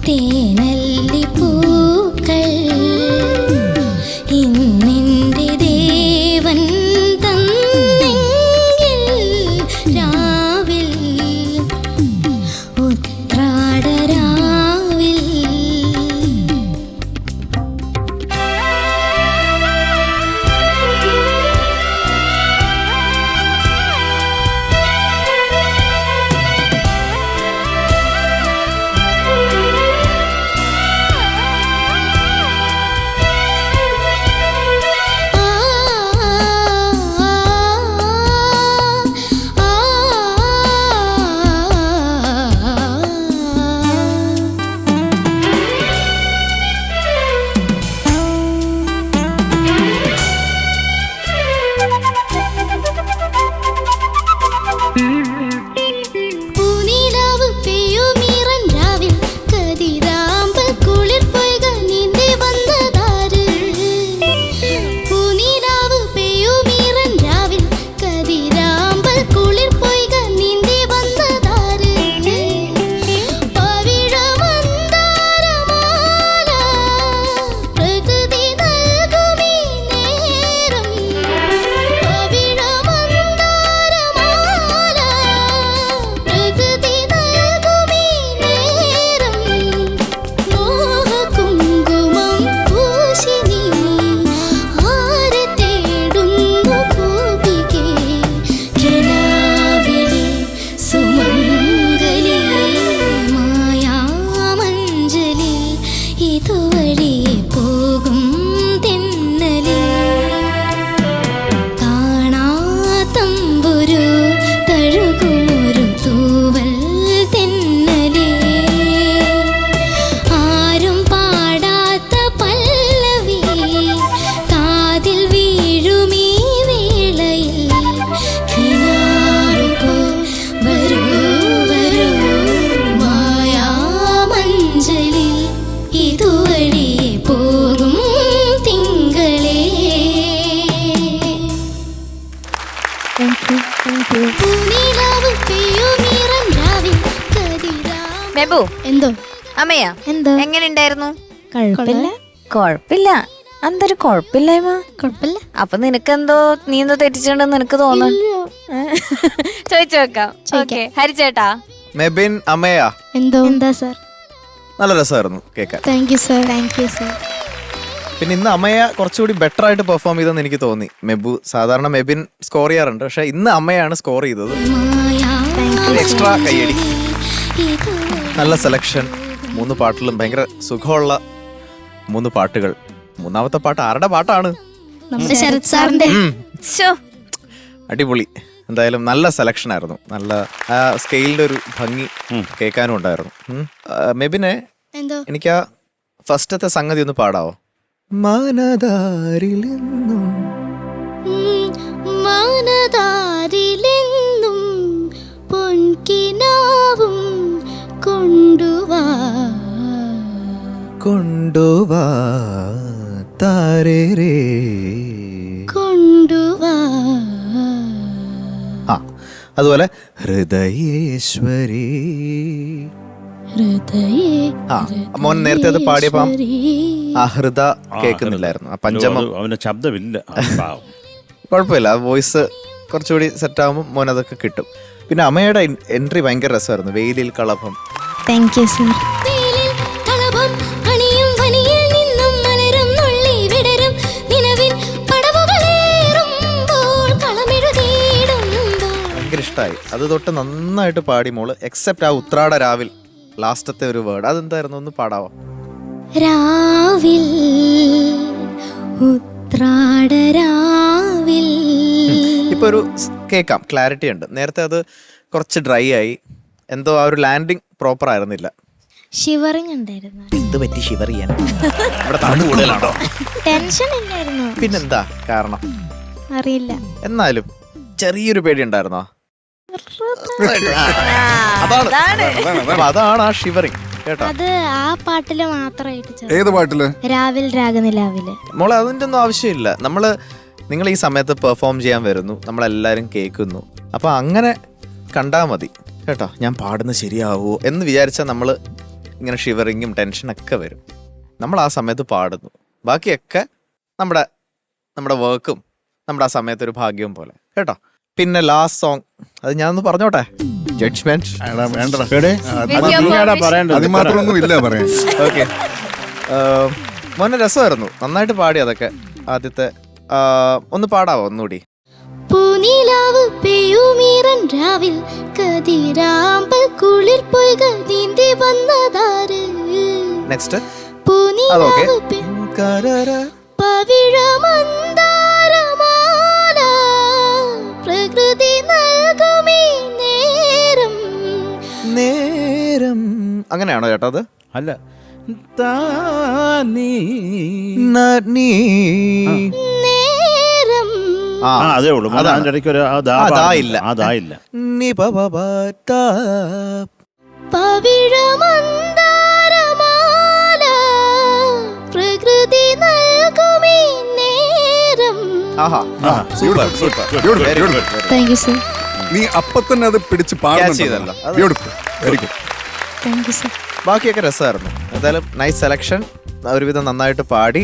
തേനല്ലി പൂക്കൾ ഇന്നിൻ്റെ ദേവൻ തന്നെങ്കിൽ രാവിൽ ഉത്രാടരാവിൽ മെബു, എന്തോ അമ്മയാ എന്തോ എങ്ങനെയുണ്ടായിരുന്നു? കുഴപ്പമില്ല. എന്തൊരു കുഴപ്പമില്ലായ്മ? കുഴപ്പമില്ല. അപ്പൊ നിനക്കെന്തോ നീ എന്തോ തെറ്റിച്ചിട്ടുണ്ടെന്ന് നിനക്ക് തോന്നുന്നു. ചോദിച്ചു വെക്കാം. ഓക്കെ, ഹരിച്ചേട്ടാ. മെബിൻ, അമ്മയാ എന്താ സാർ? നല്ല രസമായിരുന്നു കേൾക്കാൻ. Thank you sir. പിന്നെ ഇന്ന് അമ്മയ കുറച്ചുകൂടി ബെറ്റർ ആയിട്ട് പെർഫോം ചെയ്തെന്ന് എനിക്ക് തോന്നി. മെബു സാധാരണ മെബിൻ സ്കോർ ചെയ്യാറുണ്ട്, പക്ഷെ ഇന്ന് അമ്മയാണ് സ്കോർ ചെയ്തത്. എക്സ്ട്രാ കയ്യടി. നല്ല സെലക്ഷൻ. 3 പാട്ടിലും ഭയങ്കര സുഖമുള്ള 3 പാട്ടുകൾ. മൂന്നാമത്തെ പാട്ട് ആരുടെ പാട്ടാണ്? നമ്മുടെ ശരത് സാറിന്റെ. അടിപൊളി. എന്തായാലും നല്ല സെലക്ഷൻ ആയിരുന്നു. നല്ല ആ സ്കെയിലിന്റെ ഒരു ഭംഗി കേൾക്കാനും ഉണ്ടായിരുന്നു. മെബിനെ, എനിക്ക് ആ ഫസ്റ്റത്തെ സംഗതി ഒന്ന് പാടാവോ? മനതാരിലെന്നും പൊൻകിനാവും കൊണ്ടുവാ താരേ കൊണ്ടുവാ. ആ, അതുപോലെ ഹൃദയേശ്വരി. ആ, മോൻ നേരത്തെ അത് പാടിയപ്പം ആ ഹൃദ കേൾക്കുന്നില്ലായിരുന്നു. ആ പഞ്ചമം അവന്റെ ശബ്ദമില്ല. കുഴപ്പമില്ല, ആ വോയിസ് കുറച്ചുകൂടി സെറ്റ് ആകുമ്പോൾ മോൻ അതൊക്കെ കിട്ടും. പിന്നെ അമ്മയുടെ എൻട്രി ഭയങ്കര രസമായിരുന്നു. വെയിലിൽ കളഭം. Thank you sir. ഭയങ്കര ഇഷ്ടമായി. അത് തൊട്ട് നന്നായിട്ട് പാടി മോള്. എക്സെപ്റ്റ് ആ ഉത്രാട രാവിൽ ലാസ്റ്റത്തെ ഒരു വേർഡ്, അതെന്തായിരുന്നു? ഒന്ന് പാടാവോ? രാവിൽ ഉത്രാടരാവിൽ. ഇപ്പൊ ഒരു കേക്കാം, ക്ലാരിറ്റി ഉണ്ട്. നേരത്തെ അത് കുറച്ച് ഡ്രൈ ആയി, എന്തോ ആ ഒരു ലാൻഡിങ് പ്രോപ്പർ ആയിരുന്നില്ല. ഷിവറിങ് ഉണ്ടായിരുന്നു. ഇത് പറ്റി ഷിവർ ചെയ്യാൻ? ഇവിടെ തണുപ്പ് കൂടുതലാണോ? ടെൻഷൻ ഇല്ലായിരുന്നു. പിന്നെന്താ കാരണം? അറിയില്ല. എന്നാലും ചെറിയൊരു പേടി ഉണ്ടായിരുന്നോ? അതാണ് ആ ഷിവറിങ് കേട്ടോ. അത് ആ പാട്ടില് മാത്രമായിട്ട്. ഏത് പാട്ടില്? രാവിൽ രാഗനിലാവില്. മോളെ അതിന്റെ ഒന്നും ആവശ്യമില്ല. നിങ്ങൾ ഈ സമയത്ത് പെർഫോം ചെയ്യാൻ വരുന്നു, നമ്മളെല്ലാരും കേൾക്കുന്നു. അപ്പൊ അങ്ങനെ കണ്ടാ മതി കേട്ടോ. ഞാൻ പാടുന്നത് ശരിയാവോ എന്ന് വിചാരിച്ചാൽ നമ്മള് ഇങ്ങനെ ഷിവറിങ്ങും ടെൻഷനൊക്കെ വരും. നമ്മൾ ആ സമയത്ത് പാടുന്നു. ബാക്കിയൊക്കെ നമ്മുടെ വർക്കും നമ്മുടെ ആ സമയത്ത് ഒരു ഭാഗ്യവും പോലെ കേട്ടോ. പിന്നെ ലാസ്റ്റ് സോങ് അത് ഞാനൊന്ന് പറഞ്ഞോട്ടെ. ജഡ്ജ്മെന്റ് അതിമാത്രമൊന്നും ഇല്ല പറയാൻ. ഓക്കെ, മോനെ രസമായിരുന്നു, നന്നായിട്ട് പാടി അതൊക്കെ. ആദ്യത്തെ ഒന്ന് പാടാവോ ഒന്നുകൂടി? പൂനിലാവ് പെയ്യുമീറൻ രാവിൽ കതിരാമ്പൽ കുളിർ പൊയ്ക നീന്തി വന്നതാര്. നെക്സ്റ്റ് പൂനിലാവ് പവിഴമന്താരമാല പ്രകൃതി നൽകുമീ നേരം. നേരം അങ്ങനെയാണോ ചേട്ടാ? അത് അല്ല, നേരം അതേ ഉള്ളൂ. അതിന്റെ ഇടയ്ക്ക് ഒരു അതായില്ല. പവിഴമന്താരമാല പ്രകൃതി നൽകുമീ നേരം. Super super, thank you sir. നീ അപ്പൊ തന്നെ അത് പിടിച്ച് പാടുന്നുണ്ടല്ലോ. Beautiful, very good. Thank you sir. ബാക്കിയൊക്കെ രസമായിരുന്നു. എന്തായാലും നൈസ് സെലക്ഷൻ, ഒരുവിധം നന്നായിട്ട് പാടി.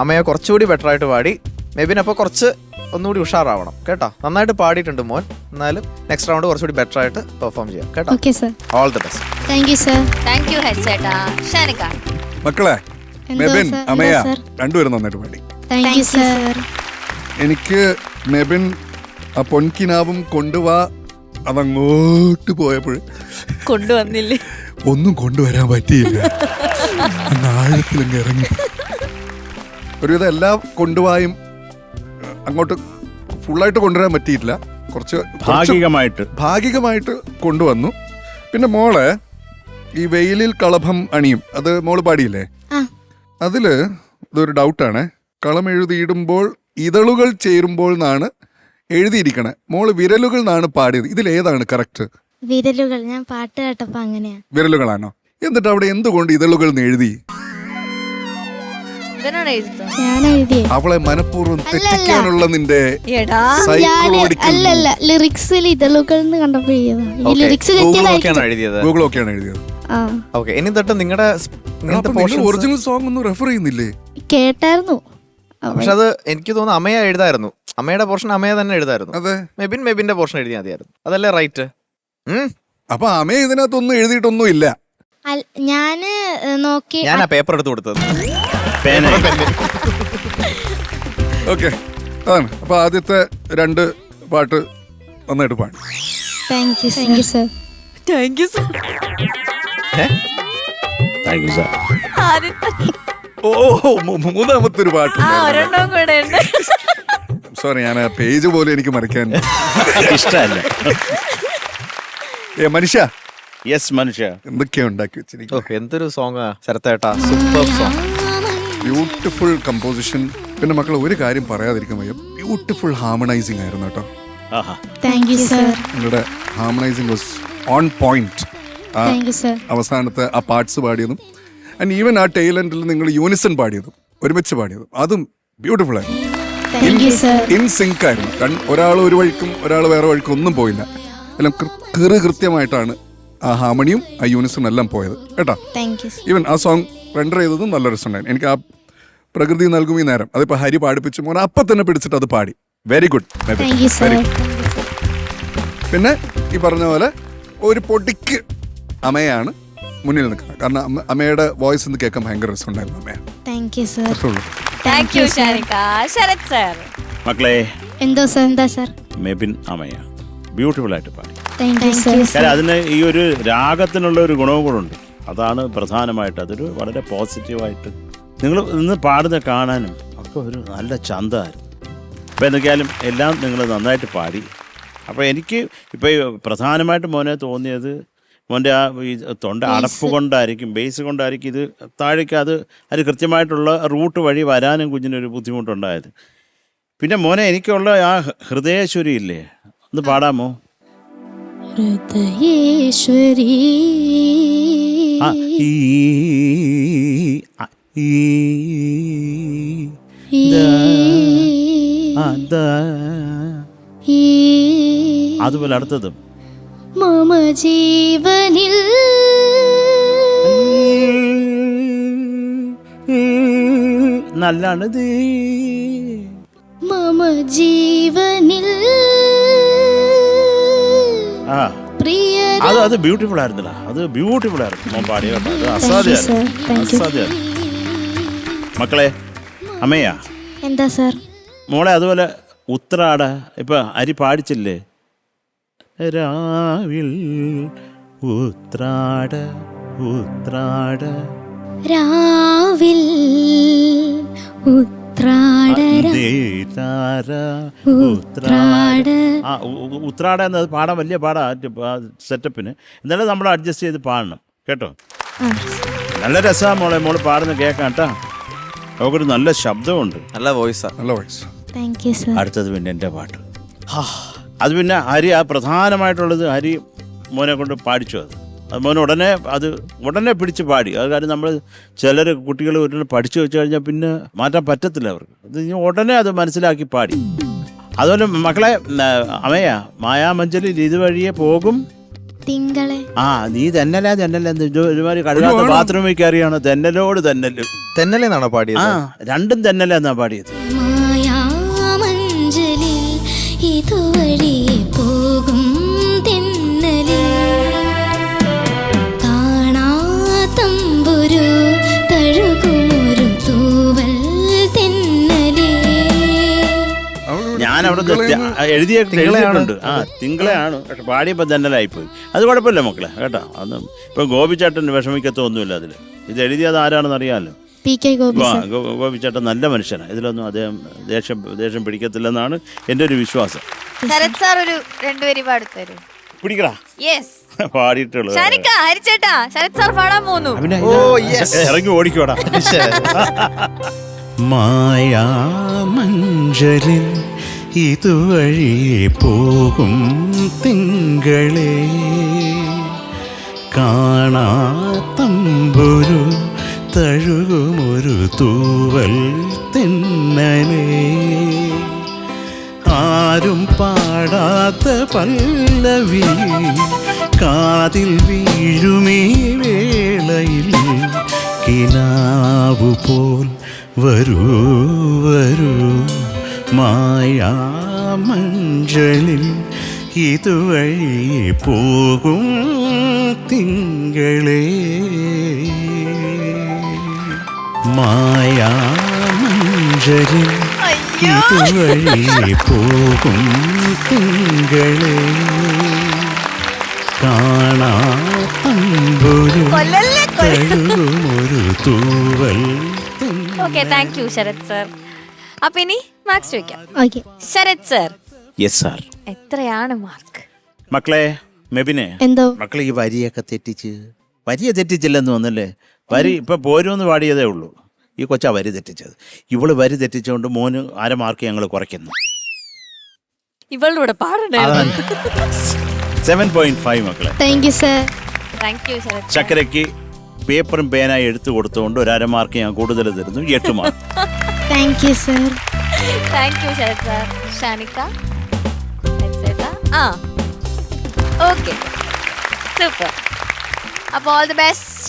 അമ്മയെ കുറച്ചുകൂടി ബെറ്റർ ആയിട്ട് പാടി. മെബിൻ അപ്പോൾ കുറച്ച് ഒന്നുകൂടി ഉഷാറാവണം കേട്ടോ. നന്നായിട്ട് പാടിയിട്ടുണ്ട് മോൻ, എന്നാലും നെക്സ്റ്റ് റൗണ്ട് കുറച്ചുകൂടി ബെറ്റർ ആയിട്ട് പെർഫോം ചെയ്യാം കേട്ടോ. Okay sir. All the best. Thank you sir. Thank you ഹരിച്ചേട്ടാ. ഷാനിക്ക മക്കളെ, എന്തോ മെബിൻ സർ, അമയ എന്തോ സർ. രണ്ടുപേരും നന്നായിട്ട് പാടി. Thank you sir. എനിക്ക് മെബിൻ ആ പൊൻകിനാവും കൊണ്ടുവാ അതങ്ങോട്ട് പോയപ്പോൾ കൊണ്ടുവന്നില്ലേ? ഒന്നും കൊണ്ടുവരാൻ പറ്റിയില്ല. അങ്ങ് ആഴത്തിലങ്ങ് ഇറങ്ങി. ഒരുവിധം എല്ലാം കൊണ്ടുപോയും അങ്ങോട്ട് ഫുള്ളായിട്ട് കൊണ്ടുവരാൻ പറ്റിയിട്ടില്ല. കുറച്ച് ഭാഗികമായിട്ട് കൊണ്ടുവന്നു. പിന്നെ മോളെ ഈ വെയിലിൽ കളഭം അണിയും അത് മോള് പാടിയില്ലേ? അതില് ഇതൊരു ഡൗട്ടാണ്. കളം എഴുതിയിടുമ്പോൾ ഇതളുകൾ ചേരുമ്പോൾ എന്നാണ് എഴുതിയിരിക്കണേ. മോള് വിരലുകൾ എന്നാണ് പാടിയത്. ഇതിലേതാണ് കറക്റ്റ്? വിരലുകൾ. ഞാൻ പാട്ട് കേട്ടപ്പോ അങ്ങനെയാ. വിരലുകളാണോ? എന്നിട്ട് അവിടെ എന്തുകൊണ്ട് ഇതളുകൾ എന്ന് എഴുതി? ഞാൻ എഴുതിയേ. അവളെ മനഃപൂർവ്വം തെറ്റിക്കാനുള്ള നിന്റെ അല്ലല്ല, ലിറിക്സിൽ ഇതളുകൾ എന്ന് കണ്ടപ്പോ എഴുതിയതാ. ഈ ലിറിക്സ് ഗൂഗിൾ ഒക്കെയാണ് എഴുതിയത്. ഇനി തൊട്ട് നിങ്ങളുടെ ഒറിജിനൽ സോങ് ഒന്നും റെഫർ ചെയ്യുന്നില്ലേ? കേട്ടായിരുന്നു. പക്ഷെ അത് എനിക്ക് തോന്നുന്നു അമ്മയെ എഴുതായിരുന്നു. അമ്മയുടെ പോർഷൻ അമ്മയെ തന്നെ എഴുതായിരുന്നു. അതെ, മെബിന്റെ പോർഷൻ എഴുതിയാൽ മതിയായിരുന്നു. അതല്ലേ റൈറ്റ്? അപ്പൊ അമ്മ ഇതിനകത്തൊന്നും എഴുതിയിട്ടൊന്നും ഇല്ല. ഞാന് നോക്കി, ഞാൻ ആ പേപ്പർ എടുത്ത് കൊടുത്തത്. ഓക്കെ, അതാണ്. അപ്പൊ ആദ്യത്തെ രണ്ട് പാട്ട് നന്നായിട്ട് പാടി. Thank you sir. Thank you sir. ഓ, മൂന്നാമത്തെ ഒരു പാട്ട്. ഒരെണ്ണം കൂടെ ഉണ്ട്. സോറി, ഞാൻ ആ പേജ് പോലും എനിക്ക് മറിക്കാൻ ഇഷ്ടമല്ല. മനുഷ്യ, യെസ് മനുഷ്യ, എന്തൊക്കെയാ ഉണ്ടാക്കി വെച്ചിരിക്കും. എന്തൊരു സോങ്ങാ ശരത്തേട്ടാ, സൂപ്പർ സോങ്, ബ്യൂട്ടിഫുൾ കമ്പോസിഷൻ. പിന്നെ മക്കളെ ഒരു കാര്യം പറയാതിരിക്കാൻ വയ്യ, ബ്യൂട്ടിഫുൾ ഹാർമണൈസിങ് ആയിരുന്നു കേട്ടോ. Thank you sir. നിങ്ങളുടെ ഹാർമണൈസിങ് വാസ് ഓൺ പോയിന്റ്. അവസാനത്തെ ആ പാർട്സ് പാടിയതും ആൻഡ് ഈവൻ ആ ടൈലൻഡിൽ നിങ്ങൾ യൂണിസൺ പാടിയതും ഒരുമിച്ച് പാടിയതും അതും ബ്യൂട്ടിഫുൾ ആയിരുന്നു. ഇൻ സിങ്ക് ആയിരുന്നു. ഒരാൾ ഒരു വഴിക്കും ഒരാൾ വേറെ വഴിക്കും ഒന്നും പോയില്ല. എല്ലാം കൃത്യമായിട്ടാണ് ആ ഹാർമണിയും ആ യൂണിസണും എല്ലാം പോയത് കേട്ടോ. ഈവൻ ആ സോങ് റെൻഡർ ചെയ്തതും നല്ല രസമുണ്ടായിരുന്നു. എനിക്ക് ആ പ്രകൃതി നൽകും ഈ നേരം അതിപ്പോ ഹരി പാടിപ്പിച്ചു മോനെ അപ്പം തന്നെ പിടിച്ചിട്ട് അത് പാടി. Very good, very good. പിന്നെ ഈ പറഞ്ഞ പോലെ ഒരു പൊടിക്ക് അമ്മയാണ് മുന്നിൽ നിൽക്കുന്നത്. കാരണം അമ്മയുടെ വോയിസ് ഒന്ന് കേൾക്കാൻ ഭയങ്കര രസമുണ്ടായിരുന്നു. മക്കളെ, എന്തോ സർ മെബിൻ അമയ ബ്യൂട്ടിഫുൾ ആയിട്ട് പാടി. അതിന് ഈ ഒരു രാഗത്തിനുള്ള ഒരു ഗുണവും കൂടെ ഉണ്ട്. അതാണ് പ്രധാനമായിട്ട്. അതൊരു വളരെ പോസിറ്റീവായിട്ട് നിങ്ങൾ ഇന്ന് പാടുന്ന കാണാനും ഒക്കെ ഒരു നല്ല ചന്തമായിരുന്നു. അപ്പോൾ എന്തൊക്കെയാലും എല്ലാം നിങ്ങൾ നന്നായിട്ട് പാടി. അപ്പോൾ എനിക്ക് ഇപ്പോൾ പ്രധാനമായിട്ട് മോനെ തോന്നിയത് മോൻ്റെ ആ ഈ തൊണ്ട അടപ്പ് കൊണ്ടായിരിക്കും, ബേസ് കൊണ്ടായിരിക്കും ഇത് താഴേക്ക് അത് കൃത്യമായിട്ടുള്ള റൂട്ട് വഴി വരാനും കുഞ്ഞിനൊരു ബുദ്ധിമുട്ടുണ്ടായത്. പിന്നെ മോനെ എനിക്കുള്ള ആ ഹൃദയേശ്വരി ഇല്ലേ, ഒന്ന് പാടാമോ? ഹൃദയേശ്വരി അതുപോലെ അടുത്തതും മമ ജീവനിൽ നല്ലാണ് ദേ. മമ ജീവനിൽ ആ പ്രിയ അത് ബ്യൂട്ടിഫുൾ ആയിരുന്നില്ല, അത് ബ്യൂട്ടിഫുൾ ആയിരുന്നു മോൻ പാടിയ കേട്ടോ. അത് അസാധ്യമായിരുന്നു, അസാധ്യമായിരുന്നു. മക്കളെ, അമ്മയാ എന്താ സർ? മോളെ അതുപോലെ ഉത്രാട ഇപ്പൊ അരി പാടിച്ചില്ലേ? രാവിൽ ഉത്രാട ഉത്രാട രാവിൽ ഉത്രാടര ഉത്രാട. ആ ഉത്രാട എന്നത് പാടാൻ വലിയ പാടാ സെറ്റപ്പിന്. എന്നാലും നമ്മൾ അഡ്ജസ്റ്റ് ചെയ്ത് പാടണം കേട്ടോ. നല്ല രസമാണ് മോളെ, മോള് പാടുന്ന കേൾക്കാം കേട്ടോ. അവക്കൊരു നല്ല ശബ്ദമുണ്ട്, നല്ല വോയിസാ. നല്ല വോയിസ്. Thank you sir. അടുത്തത് പിന്നെ എൻ്റെ പാട്ട്. അത് പിന്നെ ഹരി, ആ പ്രധാനമായിട്ടുള്ളത് ഹരി മോനെ കൊണ്ട് പാടിച്ചു. അത് മോൻ ഉടനെ പിടിച്ച് പാടി. അത് കാര്യം നമ്മൾ ചിലർ കുട്ടികൾ ഉടനെ പഠിച്ചു വെച്ച് കഴിഞ്ഞാൽ പിന്നെ മാറ്റാൻ പറ്റത്തില്ല അവർക്ക്. ഇത് ഉടനെ അത് മനസ്സിലാക്കി പാടി. അതുപോലെ മക്കളെ, അമ്മയാ മായാമഞ്ചലിൽ ഇതുവഴിയെ പോകും തിങ്കളെ. ആ നീ തെന്നലാ ഒരുമാതിരി കഴുകാത്ത ബാത്റൂമിൽ കയറിയാണ് തെന്നലോട് തെന്നല്. തെന്നലെന്നാണോ പാടിയത്? ആ രണ്ടും തെന്നല എന്നാ പാടിയത്. മായാമഞ്ചലിൽ ഇതുവഴിയെ പോകും തെന്നലിൽ കാണാതമ്പുരു തഴുകുമൊരു തൂവൽ തെന്നലേ. ഞാൻ അവിടെ എഴുതിയിട്ടുണ്ട്. ആ തിങ്കളെയാണ്, പക്ഷെ പാടിയപ്പോ തെന്നലായിപ്പോയി. അത് കുഴപ്പമില്ല മക്കളെ കേട്ടോ. അന്ന് ഇപ്പൊ ഗോപിച്ചേട്ടൻ വിഷമിക്കത്തൊന്നുമില്ല അതിൽ. ഇത് എഴുതിയത് ആരാണെന്ന് അറിയാമല്ലോ, പി കെ ഗോപി സർ. ഗോപിച്ചേട്ടൻ നല്ല മനുഷ്യനാണ്. ഇതിലൊന്നും അദ്ദേഹം ദേഷ്യം പിടിക്കത്തില്ലെന്നാണ് എൻ്റെ ഒരു വിശ്വാസം. ശരത് സാർ ഒരു രണ്ടുപേരി പാടുത്തരും. പിടിക്കടാ. യെസ്, പാടിയിട്ടുള്ളൂ. ഷാനിക്ക, ഹരിച്ചേട്ടാ, ശരത് സാർ പാടാൻ പോകുന്നു. പിന്നെ ഓ യെസ്, ഇറങ്ങി ഓടിക്കോടാ. മായാമഞ്ചലിൽ ഇതുവഴി പോകും തിങ്കളേ കാണാത്തമ്പുരു തഴുകുമൊരു തൂവൽ തെന്നലേ ആരും പാടാത്ത പല്ലവി കാതിൽ വീഴുമീ വേളയിൽ കിനാവു പോൽ വരൂ വരൂ മായാമഞ്ചലിൽ ഇതുവഴി പോകും തിങ്കളേ മായാമഞ്ചലിൽ ഇതുവഴി പോകും തിങ്കളേ കാണാത്തമ്പുരു തഴുകുമൊരു തൂവൽ. Okay, thank you Sarath sir. അപ്പൊ ഇനി മാർക്സ് ചോദിക്കാം. Okay. Sarath sir, yes sir. എത്രയാണ് മാർക്ക്? മക്കളെ, മെബിനെ, എന്തോ മക്കളെ ഈ വരിയൊക്കെ തെറ്റിച്ചില്ലെന്ന് തോന്നല്ലേ? വരി ഇപ്പൊ പോരുമെന്ന് പാടിയതേ ഉള്ളൂ. ഈ കൊച്ചാ വരി തെറ്റിച്ചത്. ഇവള് വരി തെറ്റിച്ചുകൊണ്ട് മോന് 1/2 മാർക്ക് ഞങ്ങൾ കുറയ്ക്കുന്നു. ഇവളുടെ കൂടെ പാടണ്ടേ? 7.5 മക്കളെ. Thank you sir. Thank you Sharath. ചക്കരയ്ക്ക് പേപ്പറും പേനായി എടുത്തു കൊടുത്തുകൊണ്ട് 1/2 മാർക്ക് ഞാൻ കൂടുതൽ തരുന്നു. 8 mark. Thank you sir. Thank you Sharath sir. ഷാനിക്ക, ഹരിച്ചേട്ടാ. ആ ഓക്കെ, സൂപ്പർ. അപ്പോൾ ഓൾ ദി ബെസ്റ്റ്.